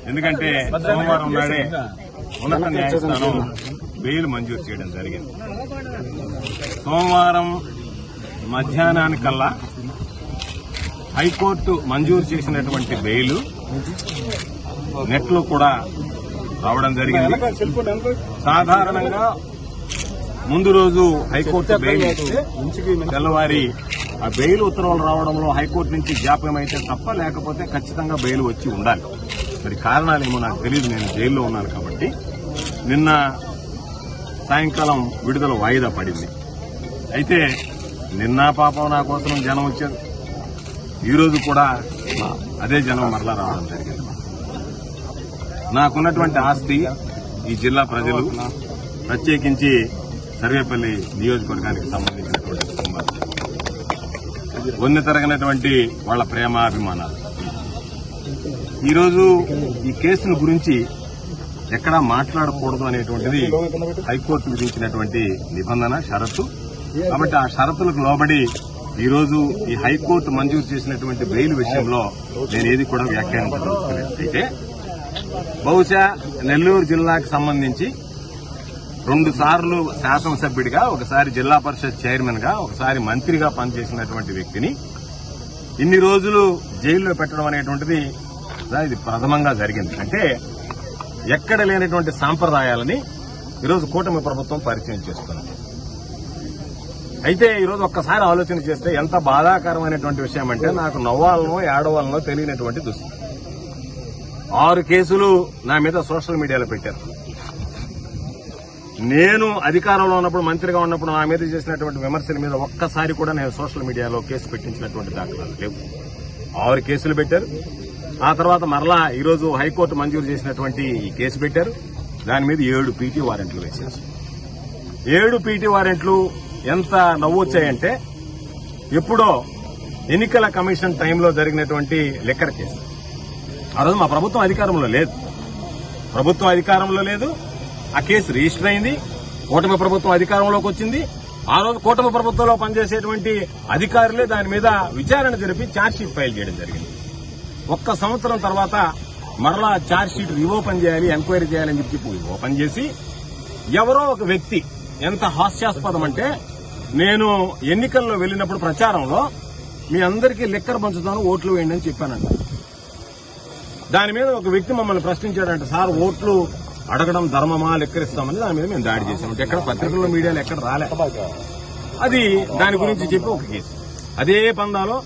ఎందుకంటే సోమవారం నాడే ఉన్నత న్యాయస్థానం బెయిల్ మంజూరు చేయడం జరిగింది. సోమవారం మధ్యాహ్నానికల్లా హైకోర్టు మంజూరు చేసినటువంటి బెయిల్ నెట్లో కూడా రావడం జరిగింది. సాధారణంగా ముందు రోజు హైకోర్టు బెయిల్ ఇస్తే తెల్లవారి ఆ బెయిల్ ఉత్తర్వులు రావడంలో హైకోర్టు నుంచి జాప్యం అయితే తప్ప లేకపోతే ఖచ్చితంగా బెయిల్ వచ్చి ఉండాలి. మరి కారణాలేమో నాకు తెలియదు, నేను జైల్లో ఉన్నాను కాబట్టి. నిన్న సాయంకాలం విడుదల వాయిదా పడింది. అయితే నిన్న పాపం నా కోసం జనం వచ్చారు, ఈరోజు కూడా అదే జనం మరలా రావడం జరిగింది. నాకున్నటువంటి ఆస్తి ఈ జిల్లా ప్రజలు, ప్రత్యేకించి సర్వేపల్లి నియోజకవర్గానికి సంబంధించినటువంటి కుటుంబాలు, తరగనటువంటి వాళ్ల ప్రేమాభిమానాలు. ఈరోజు ఈ కేసుల గురించి ఎక్కడా మాట్లాడకూడదు అనేటువంటిది హైకోర్టు విధించినటువంటి నిబంధన, షరతు. కాబట్టి ఆ షరతులకు లోబడి ఈరోజు ఈ హైకోర్టు మంజూరు చేసినటువంటి బెయిల్ విషయంలో నేను ఏది కూడా వ్యాఖ్యానించదలుచుకోలేదు. అయితే బహుశా నెల్లూరు జిల్లాకు సంబంధించి 2 సార్లు శాసనసభ్యుడిగా, ఒకసారి జిల్లా పరిషత్ చైర్మన్ గా, ఒకసారి మంత్రిగా పనిచేసినటువంటి వ్యక్తిని ఇన్ని రోజులు జైల్లో పెట్టడం అనేటువంటిది ఇది ప్రథమంగా జరిగింది. అంటే ఎక్కడ లేనటువంటి సాంప్రదాయాలని ఈరోజు కూటమి ప్రభుత్వం పరిచయం చేస్తుంది. అయితే ఈరోజు ఒక్కసారి ఆలోచన చేస్తే ఎంత బాధాకరమైనటువంటి విషయం అంటే, నాకు నవ్వాలనో ఏడవాలనో తెలియనటువంటి దుస్థితి. 6 కేసులు నా మీద సోషల్ మీడియాలో పెట్టారు. నేను అధికారంలో ఉన్నప్పుడు, మంత్రిగా ఉన్నప్పుడు నా మీద చేసినటువంటి విమర్శల మీద ఒక్కసారి కూడా నేను సోషల్ మీడియాలో కేసు పెట్టించినటువంటి దాఖలాలు లేవు. 6 కేసులు పెట్టారు. ఆ తర్వాత మరలా ఈరోజు హైకోర్టు మంజూరు చేసినటువంటి ఈ కేసు పెట్టారు. దాని మీద 7 పీటీ వారెంట్లు వేశారు. 7 పీటీ వారెంట్లు ఎంత నవ్వొచ్చాయంటే, ఎప్పుడో ఎన్నికల కమిషన్ టైంలో జరిగినటువంటి లిక్కర్ కేసు. ఆ రోజు మా ప్రభుత్వం అధికారంలో లేదు. ఆ కేసు రిజిస్టర్ అయింది. కూటమి ప్రభుత్వం అధికారంలోకి వచ్చింది. ఆ రోజు కూటమి ప్రభుత్వంలో పనిచేసేటువంటి అధికారులే దాని మీద విచారణ జరిపి ఛార్జ్షీట్ ఫైల్ చేయడం జరిగింది. 1 సంవత్సరం తర్వాత మరలా ఛార్జ్షీట్ రీఓపెన్ చేయాలి, ఎంక్వైరీ చేయాలని చెప్పి ఓపెన్ చేసి, ఎవరో ఒక వ్యక్తి, ఎంత హాస్యాస్పదం అంటే, నేను ఎన్నికల్లో వెళ్లినప్పుడు ప్రచారంలో మీ అందరికీ లిక్కర్ పంచుతాను, ఓట్లు వేయండి అని చెప్పానంట. దాని మీద ఒక వ్యక్తి మమ్మల్ని ప్రశ్నించాడంట, సార్ ఓట్లు అడగడం ధర్మమా, లెక్కరిస్తామని. దాని మీద మేము దాడి చేశామంటే ఎక్కడ పత్రికల్లో, మీడియాలో ఎక్కడ రాలే. అది దాని గురించి చెప్పి ఒక కేసు. అదే పందాలో